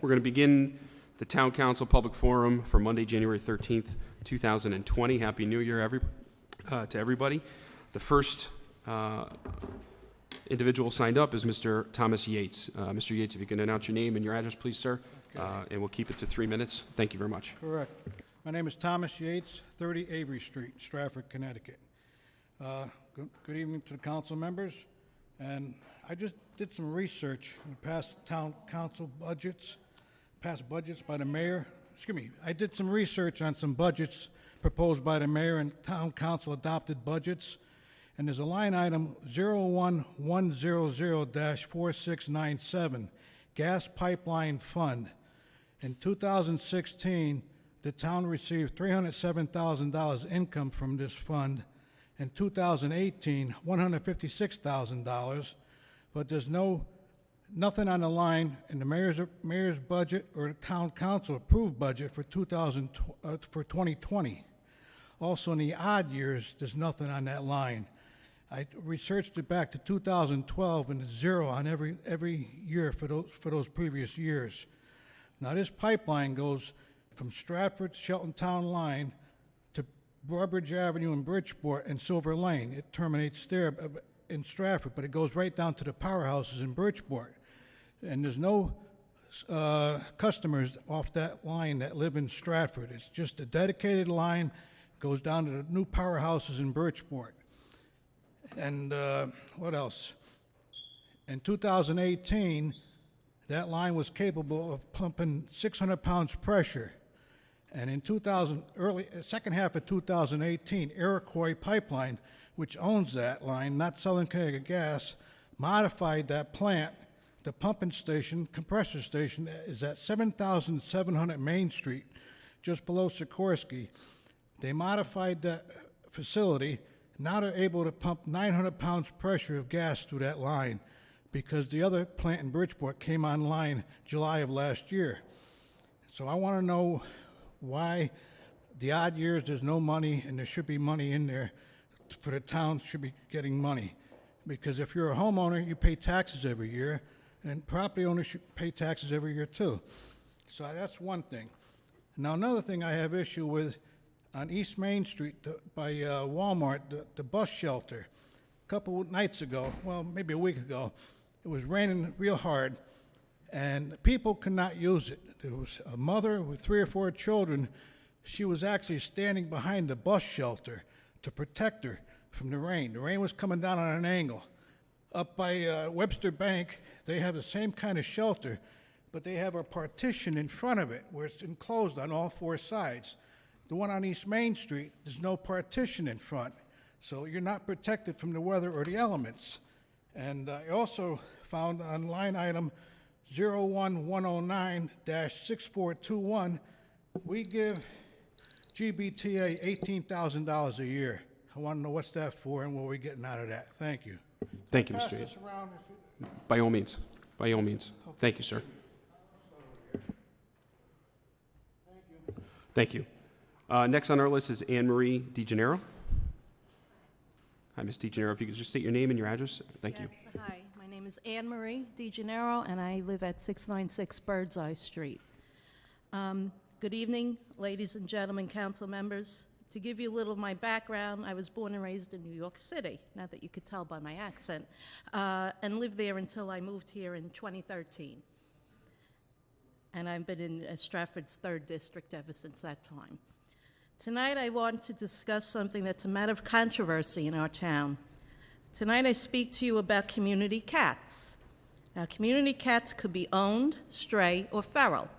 We're going to begin the Town Council Public Forum for Monday, January 13th, 2020. Happy New Year to everybody. The first individual signed up is Mr. Thomas Yates. Mr. Yates, if you can announce your name and your address, please, sir. Okay. And we'll keep it to 3 minutes. Thank you very much. Correct. My name is Thomas Yates, 30 Avery Street, Stratford, Connecticut. Good evening to the council members. And I just did some research in past town council budgets, past budgets by the mayor. Excuse me. I did some research on some budgets proposed by the mayor and town council adopted budgets. And there's a line item 01100-4697, Gas Pipeline Fund. In 2016, the town received $307,000 income from this fund. In 2018, $156,000, but there's nothing on the line in the mayor's budget or the town council approved budget for 2020. Also, in the odd years, there's nothing on that line. I researched it back to 2012, and it's zero on every year for those previous years. Now, this pipeline goes from Stratford Shelton Town line to Burbridge Avenue in Bridgeport and Silver Lane. It terminates there in Stratford, but it goes right down to the powerhouses in Bridgeport. And there's no customers off that line that live in Stratford. It's just a dedicated line, goes down to the new powerhouses in Bridgeport. And what else? In 2018, that line was capable of pumping 600 pounds pressure. And in second half of 2018, Iroquois Pipeline, which owns that line, not Southern Connecticut Gas, modified that plant. The pumping station, compressor station, is at 7,700 Main Street, just below Sikorsky. They modified that facility. Now they're able to pump 900 pounds pressure of gas through that line because the other plant in Bridgeport came online July of last year. So I want to know why the odd years there's no money and there should be money in there for the town should be getting money. Because if you're a homeowner, you pay taxes every year, and property owners should pay taxes every year too. So that's one thing. Now another thing I have issue with on East Main Street by Walmart, the bus shelter. A couple nights ago, well, maybe a week ago, it was raining real hard, and people could not use it. There was a mother with 3 or 4 children. She was actually standing behind the bus shelter to protect her from the rain. The rain was coming down on an angle. Up by Webster Bank, they have the same kind of shelter, but they have a partition in front of it where it's enclosed on all 4 sides. The one on East Main Street, there's no partition in front, so you're not protected from the weather or the elements. And I also found on line item 01109-6421, we give GBTA $18,000 a year. I want to know what's that for and what we're getting out of that. Thank you. Thank you, Mr. Yates. By all means. By all means. Okay. Thank you, sir. Thank you. Next on our list is Marie De Janeiro. Hi, Ms. De Janeiro. If you could just state your name and your address. Thank you. Hi. My name is Marie De Janeiro, and I live at 696 Birdseye Street. Good evening, ladies and gentlemen, council members. To give you a little of my background, I was born and raised in New York City, not that you could tell by my accent, and lived there until I moved here in 2013. And I've been in Stratford's 3rd District ever since that time. Tonight I want to discuss something that's a matter of controversy in our town. Tonight I speak to you about community cats. Now, community cats could be owned, stray, or feral.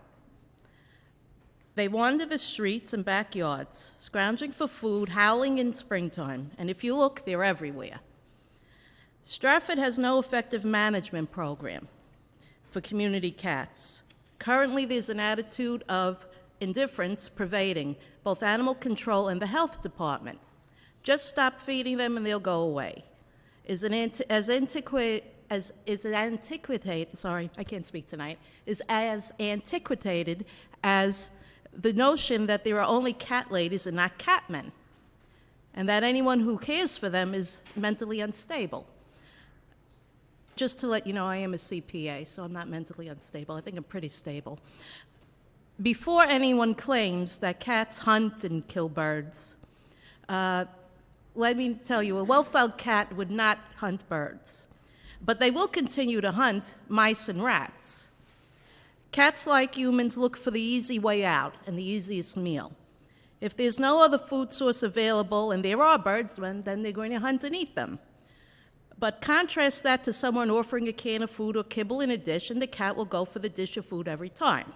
They wander the streets and backyards, scrounging for food, howling in springtime, and if you look, they're everywhere. Stratford has no effective management program for community cats. Currently, there's an attitude of indifference pervading both animal control and the health department. Just stop feeding them and they'll go away. Is as antiquated as the notion that there are only cat ladies and not catmen, and that anyone who cares for them is mentally unstable. Just to let you know, I am a CPA, so I'm not mentally unstable. I think I'm pretty stable. Before anyone claims that cats hunt and kill birds, let me tell you, a well-fed cat would not hunt birds, but they will continue to hunt mice and rats. Cats, like humans, look for the easy way out and the easiest meal. If there's no other food source available and there are birds, then they're going to hunt and eat them. But contrast that to someone offering a can of food or kibble in a dish, and the cat will go for the dish of food every time.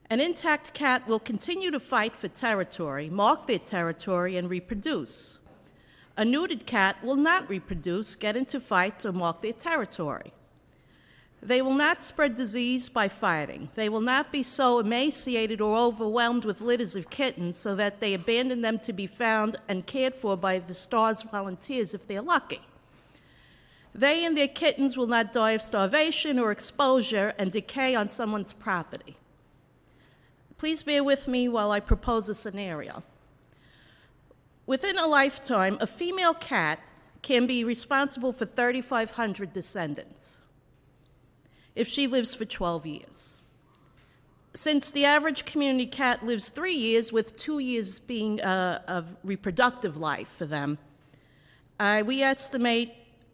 An intact cat will continue to fight for territory, mark their territory, and reproduce. A neutered cat will not reproduce, get into fights, or mark their territory. They will not spread disease by fighting. They will not be so emaciated or overwhelmed with litters of kittens so that they abandon them to be found and cared for by the STARS volunteers if they're lucky. They and their kittens will not die of starvation or exposure and decay on someone's property. Please bear with me while I propose a scenario. Within a lifetime, a female cat can be responsible for 3,500 descendants if she lives for 12 years. Since the average community cat lives 3 years, with 2 years being of reproductive life for them, we estimate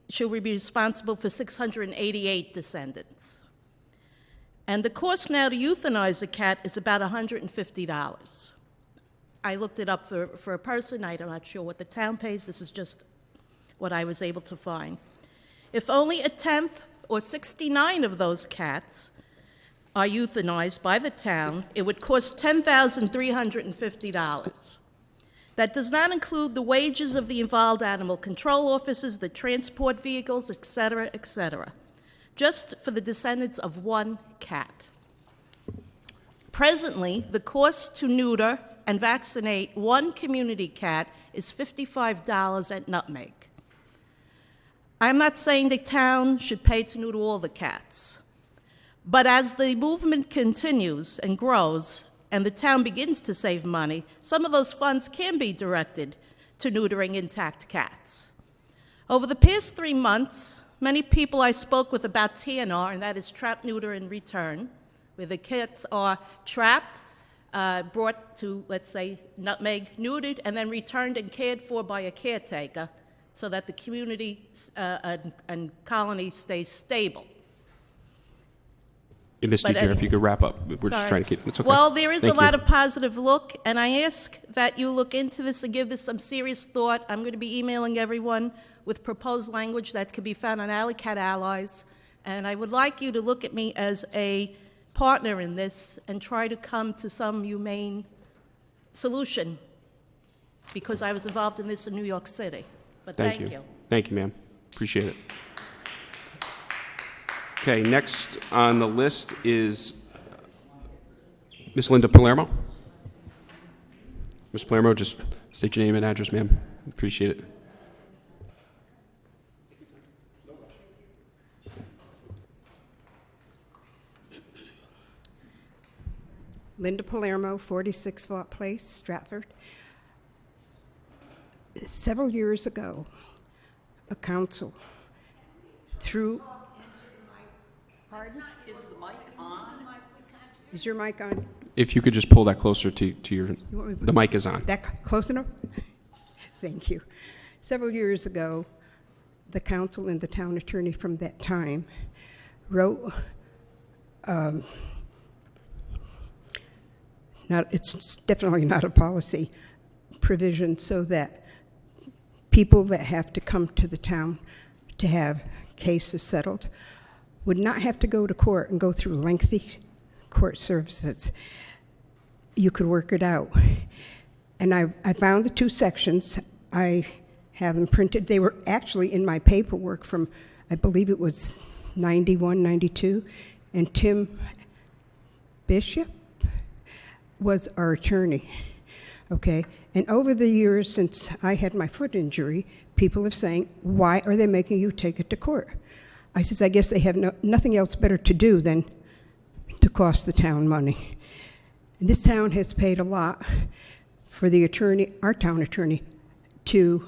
she will be responsible for 688 descendants. And the cost now to euthanize a cat is about $150. I looked it up for a person. I'm not sure what the town pays. This is just what I was able to find. If only a tenth or 69 of those cats are euthanized by the town, it would cost $10,350. That does not include the wages of the involved animal control officers, the transport vehicles, et cetera, just for the descendants of one cat. Presently, the cost to neuter and vaccinate one community cat is $55 at Nutmeg. I'm not saying the town should pay to neuter all the cats, but as the movement continues and grows and the town begins to save money, some of those funds can be directed to neutering intact cats. Over the past 3 months, many people I spoke with about TNR, and that is trap, neuter, and return, where the cats are trapped, brought to, let's say, Nutmeg, neutered, and then returned and cared for by a caretaker so that the community and colony stays stable. Mr. Chair, if you could wrap up. We're just trying to keep, it's okay. Well, there is Thank a lot you. of positive look, and I ask that you look into this and give this some serious thought. I'm going to be emailing everyone with proposed language that could be found on Alley Cat Allies, and I would like you to look at me as a partner in this and try to come to some humane solution, because I was involved in this in New York City. But thank you. Thank you, ma'am. Appreciate it. Okay, next on the list is Ms. Linda Palermo. Ms. Palermo, just state your name and address, ma'am. Appreciate it. Linda Palermo, 46 Fort Place, Stratford. Several years ago, a council through... Pardon? Is the mic on? Is your mic on? If you could just pull that closer to your... The mic is on. That close enough? Thank you. Several years ago, the council and the town attorney from that time wrote... it's definitely not a policy provision so that people that have to come to the town to have cases settled would not have to go to court and go through lengthy court services. You could work it out. And I found the 2 sections. I have them printed. They were actually in my paperwork from, I believe it was 91, 92. And Tim Bishop was our attorney, okay? And over the years since I had my foot injury, people are saying, why are they making you take it to court? I says, I guess they have nothing else better to do than to cost the town money. And this town has paid a lot for the attorney, our town attorney, to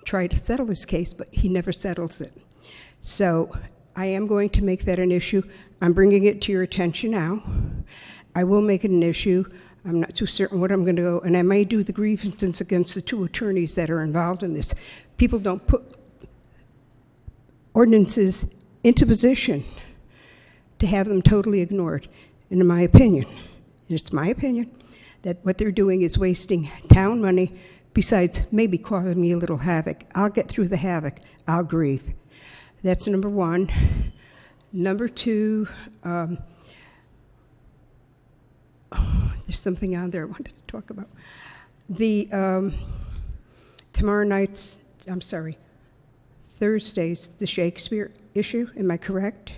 try to settle this case, but he never settles it. So I am going to make that an issue. I'm bringing it to your attention now. I will make it an issue. I'm not too certain what I'm going to go, and I may do the grievances against the 2 attorneys that are involved in this. People don't put ordinances into position to have them totally ignored. And in my opinion, and it's my opinion, that what they're doing is wasting town money, besides maybe causing me a little havoc. I'll get through the havoc. I'll grieve. That's number one. Number two, there's something on there I wanted to talk about. The Thursday's the Shakespeare issue, am I correct?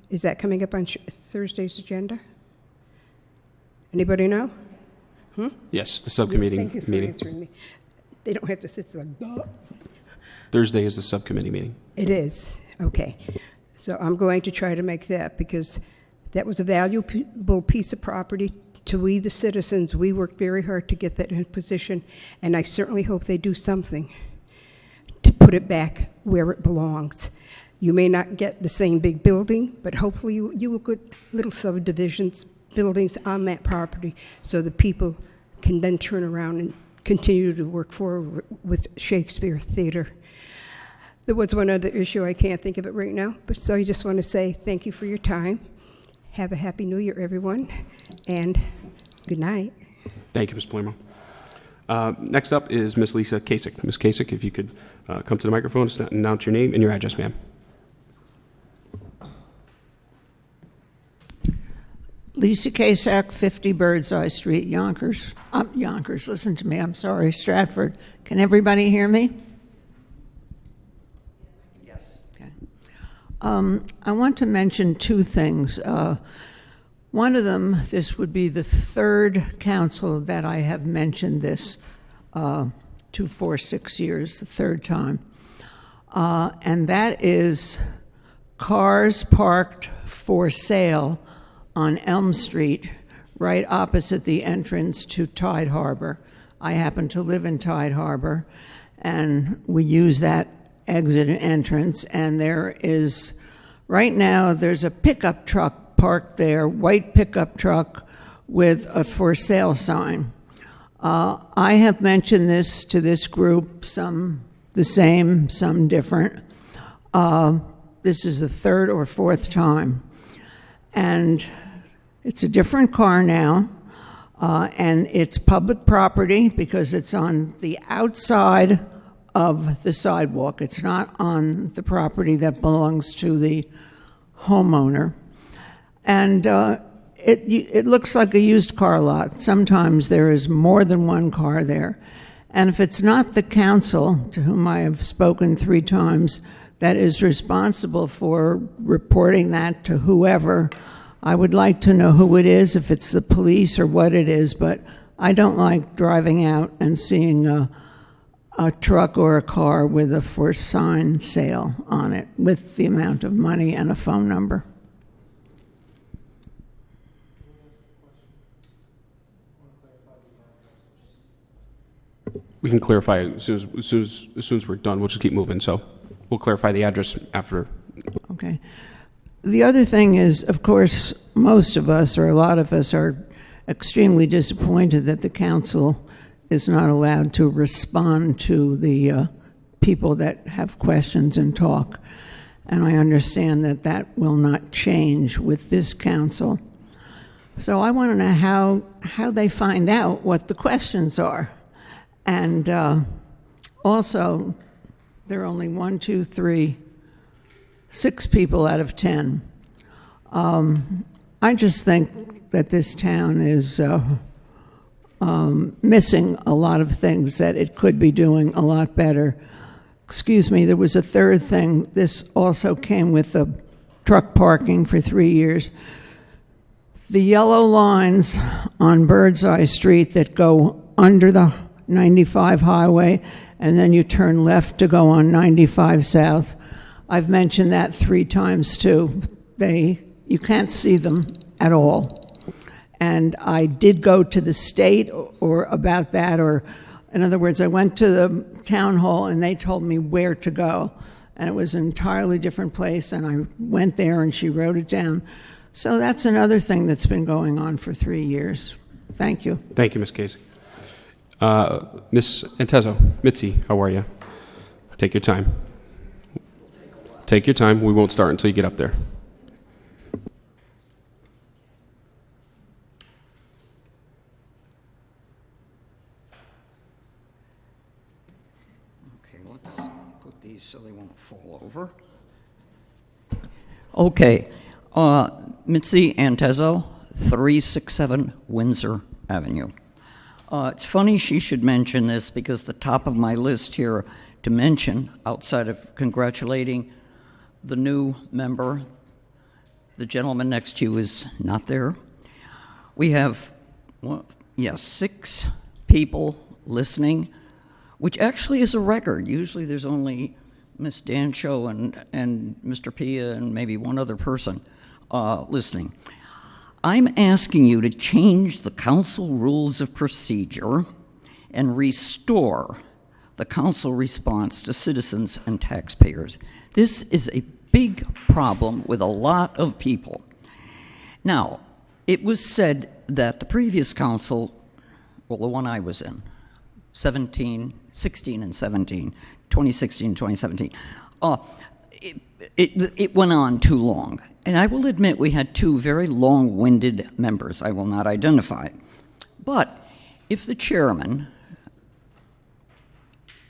Is that coming up on Thursday's agenda? Anybody know? Yes, the subcommittee Thank you for meeting. answering me. They don't have to sit there like, duh. Thursday is the subcommittee meeting. It is, okay. So I'm going to try to make that, because that was a valuable piece of property to we, the citizens. We worked very hard to get that in position, and I certainly hope they do something to put it back where it belongs. You may not get the same big building, but hopefully you will get little subdivisions, buildings on that property, so the people can then turn around and continue to work forward with Shakespeare Theater. There was one other issue, I can't think of it right now, but so I just want to say thank you for your time. Have a Happy New Year, everyone, and good night. Thank you, Ms. Palermo. Next up is Ms. Lisa Kasich. Ms. Kasich, if you could come to the microphone and announce your name and your address, ma'am. Lisa Kasich, 50 Birdseye Street, Yonkers. Yonkers, listen to me, I'm sorry, Stratford. Can everybody hear me? Yes. Okay. I want to mention 2 things. One of them, this would be the 3rd council that I have mentioned this 2, 4, 6 years, the 3rd time. And that is cars parked for sale on Elm Street, right opposite the entrance to Tide Harbor. I happen to live in Tide Harbor, and we use that exit and entrance, and there is, right now, there's a pickup truck parked there, white pickup truck with a for sale sign. I have mentioned this to this group, some the same, some different. This is the 3rd or 4th time. And it's a different car now, and it's public property because it's on the outside of the sidewalk. It's not on the property that belongs to the homeowner. And it looks like a used car lot. Sometimes there is more than one car there. And if it's not the council, to whom I have spoken 3 times, that is responsible for reporting that to whoever, I would like to know who it is, if it's the police or what it is, but I don't like driving out and seeing a truck or a car with a for sign sale on it with the amount of money and a phone number. We can clarify as soon as we're done. We'll just keep moving, so we'll clarify the address after. Okay. The other thing is, of course, most of us, or a lot of us, are extremely disappointed that the council is not allowed to respond to the people that have questions and talk. And I understand that that will not change with this council. So I want to know how they find out what the questions are. And also, there are only 1, 2, 3, 6 people out of 10. I just think that this town is missing a lot of things that it could be doing a lot better. Excuse me, there was a 3rd thing. This also came with the truck parking for 3 years. The yellow lines on Birdseye Street that go under the 95 highway, and then you turn left to go on 95 South. I've mentioned that 3 times too. You can't see them at all. And I did go to the state or about that, or in other words, I went to the town hall and they told me where to go. and it was an entirely different place, and I went there and she wrote it down. So that's another thing that's been going on for 3 years. Thank you. Thank you, Ms. Kasich. Ms. Antezo, Mitzi, how are you? Take your time. Take your time. We won't start until you get up there. Okay, let's put these so they won't fall over. Okay, Mitzi Anta, 367 Windsor Avenue. It's funny she should mention this because the top of my list here to mention, outside of congratulating the new member, the gentleman next to you is not there. We have, 6 people listening, which actually is a record. Usually there's only Ms. Dancho and Mr. Pia and maybe one other person listening. I'm asking you to change the council rules of procedure and restore the council response to citizens and taxpayers. This is a big problem with a lot of people. Now, it was said that the previous council, well, the one I was in, 16 and 17, 2016, 2017, it went on too long. And I will admit we had 2 very long-winded members I will not identify. But if the chairman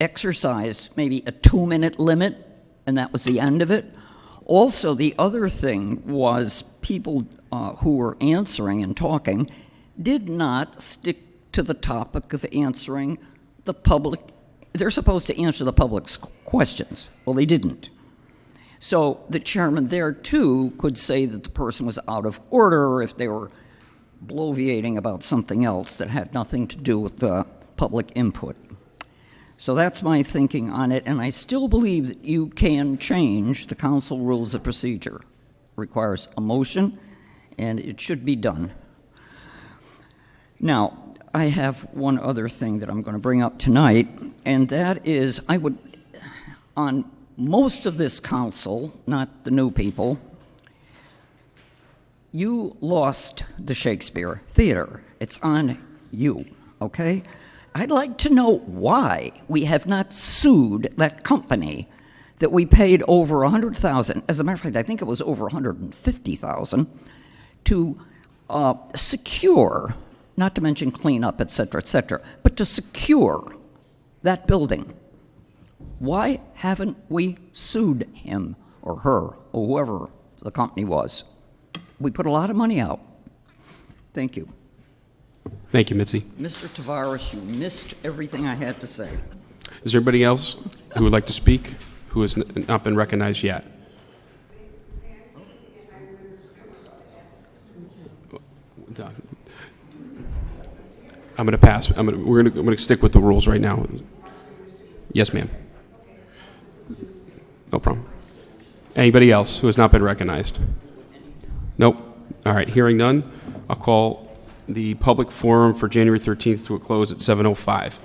exercised maybe a 2-minute limit, and that was the end of it. Also, the other thing was people who were answering and talking did not stick to the topic of answering the public. They're supposed to answer the public's questions. Well, they didn't. So the chairman there, too, could say that the person was out of order if they were bloviating about something else that had nothing to do with the public input. So that's my thinking on it, and I still believe that you can change the council rules of procedure. It requires a motion, and it should be done. Now, I have one other thing that I'm going to bring up tonight, and that is I would, on most of this council, not the new people, you lost the Shakespeare Theater. It's on you, okay? I'd like to know why we have not sued that company that we paid over $100,000. As a matter of fact, I think it was over $150,000 to secure, not to mention clean up, et cetera, but to secure that building. Why haven't we sued him or her or whoever the company was? We put a lot of money out. Thank you. Thank you, Mitzi. Mr. Tavares, you missed everything I had to say. Is there anybody else who would like to speak who has not been recognized yet? I'm going to pass. We're going to stick with the rules right now. Yes, ma'am. No problem. Anybody else who has not been recognized? Nope. All right. Hearing none, I'll call the public forum for January 13th to a close at 7:05.